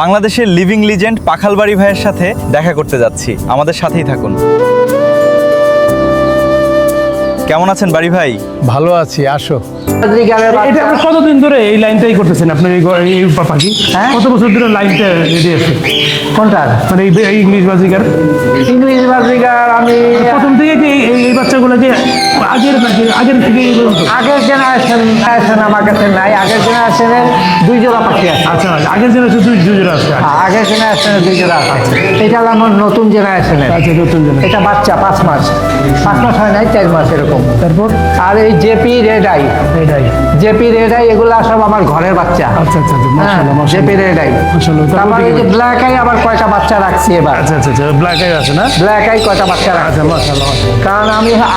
বাংলাদেশের living legend পাখালবাড়ি ভাইয়ের সাথে দেখা করতে যাচ্ছি, আমাদের সাথেই থাকুন। কেমন আছেন বাড়ি ভাই? ভালো আছি, আসো। এটা আপনি কতদিন ধরে এই লাইনটাই করতেছেন? আপনার এই পাখি কত বছর ধরে লাইনটা রেডি আছে? কোনটা? মানে এই ইংলিশ বাজিকার ইংলিশ বাজিকার আমি প্রথম থেকে কি এই বাচ্চাগুলোকে আগের থেকে আগের জেনারেশন আমার কাছে নাই। আগের জেনারেশনের 2 জোড়া পাখি আছে। আচ্ছা, আগের জেনারেশন দুই জোড়া আছে। আগের জেনারেশনের 2 জোড়া আছে। এটা হলো আমার নতুন জেনারেশনের। আচ্ছা, নতুন জেনারেশন। এটা বাচ্চা 5 মাস হয় নাই, 4 মাস এরকম। তারপর আর এই জেপি রেড আই, এগুলা সব আমার ঘরের বাচ্চা। আচ্ছা, মাশাআল্লাহ, জেপি রেড আই। মাশাআল্লাহ। তারপরে এই যে ব্ল্যাক আই আবার কয়টা বাচ্চা রাখছি এবার। আচ্ছা, ব্ল্যাক আই আছে না? ব্ল্যাক আই কয়টা বাচ্চা রাখছি। আচ্ছা, মাশাআল্লাহ। কারণ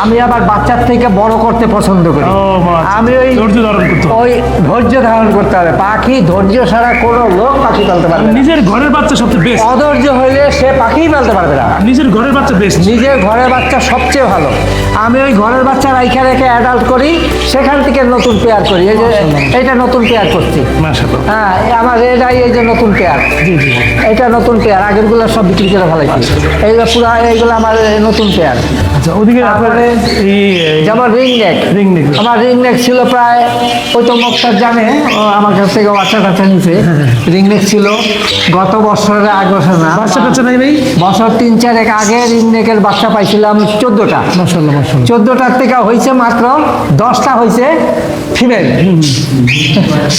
আমি আবার বাচ্চার থেকে বড় করতে পছন্দ করি। আমি ওই ধৈর্য ধারণ করতে হবে। ওই ধৈর্য ধারণ করতে হবে। পাখি ধৈর্য ছাড়া কোনো লোক পাখি পালতে পারবে না। নিজের ঘরের বাচ্চা সবচেয়ে বেস্ট। অধৈর্য হইলে সে পাখিই পালতে পারবে না। নিজের ঘরের বাচ্চা বেস্ট। নিজের ঘরের বাচ্চা সবচেয়ে ভালো। আমি ওই ঘরের বাচ্চা রাইখা রেখে অ্যাডাল্ট করি, সেখান থেকে নতুন পেয়ার করি। এই যে এটা নতুন পেয়ার করছি। মাশাআল্লাহ। হ্যাঁ, আমার রেডাই এই যে নতুন পেয়ার। জি। এটা নতুন পেয়ার, আগেরগুলো সব বিক্রি করে ফেলাইছি। এইগুলো পুরো এইগুলো আমার নতুন পেয়ার। আচ্ছা, ওদিকে তারপরে যেমন রিং নেক। আমার রিং নেক ছিল প্রায়, ওই তো মক্তার জানে, ও আমার কাছ থেকে বাচ্চা কাচ্চা নিছে। রিং নেক ছিল গত বছরের আগে বছর না, বাচ্চা কাচ্চা নাই ভাই? বছর 3-4 আগে রিং নেকের বাচ্চা পাইছিলাম 14টা। মাশাআল্লাহ। 14টার থেকে হয়েছে মাত্র 10টা হয়েছে ফিমেল,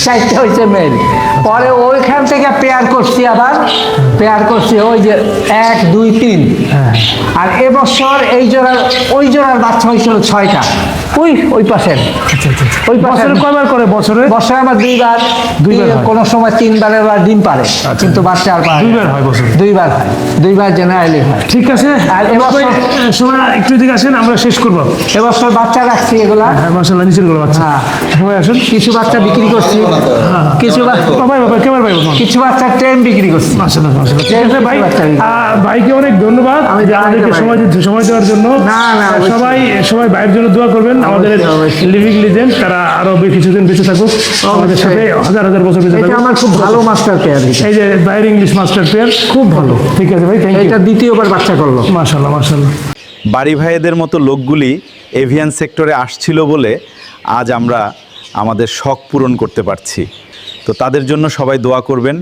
4টা হয়েছে মেল। পরে ওইখান থেকে পেয়ার করছি, আবার পেয়ার করছি ওই যে 1, 2, 3। আর এবছর ওই জোড়ার বাচ্চা হয়েছিল 6টা। ওই পাশের ওই বছরে কয়বার করে? বছরে আমার 2বার হয়। কোনো সময় 3বারের বার ডিম পারে, কিন্তু বাচ্চা আর পারে 2বার হয় বছরে। 2বার হয়, 2বার জেনারেলি হয়। ঠিক আছে। আর এবছর সময় একটু দিকে আসেন, আমরা শেষ করবো। এবছর বাচ্চা রাখছি এগুলা। হ্যাঁ, মাশাআল্লাহ, নিচের গুলো বাচ্চা। হ্যাঁ, সময় আসুন। কিছু বাচ্চা বিক্রি করছি, কিছু ক্যামেরা পাইব। কিছু বাচ্চা ট্রেন বিক্রি করছি। মাশাআল্লাহ। ঠিক আছে ভাই, ভাইকে অনেক ধন্যবাদ আমাদেরকে সময় দেওয়ার জন্য। না, সবাই ভাইয়ের জন্য দোয়া করবেন। আমাদের লিভিং লিজেন্ড তারা আরো কিছুদিন বেঁচে থাকুক, আমাদের সাথে হাজার বছর বেঁচে থাকুক। আমার খুব ভালো মাস্টার পেয়ার। এই যে ভাইয়ের ইংলিশ মাস্টার পেয়ার খুব ভালো। ঠিক আছে ভাই, থ্যাংক ইউ। এটা দ্বিতীয়বার বাচ্চা করলো। মাশাআল্লাহ। বাড়ি ভাইয়েদের মতো লোকগুলি এভিয়ান সেক্টরে আসছিল বলে আজ আমরা আমাদের শখ পূরণ করতে পারছি। তো তাদের জন্য সবাই দোয়া করবেন।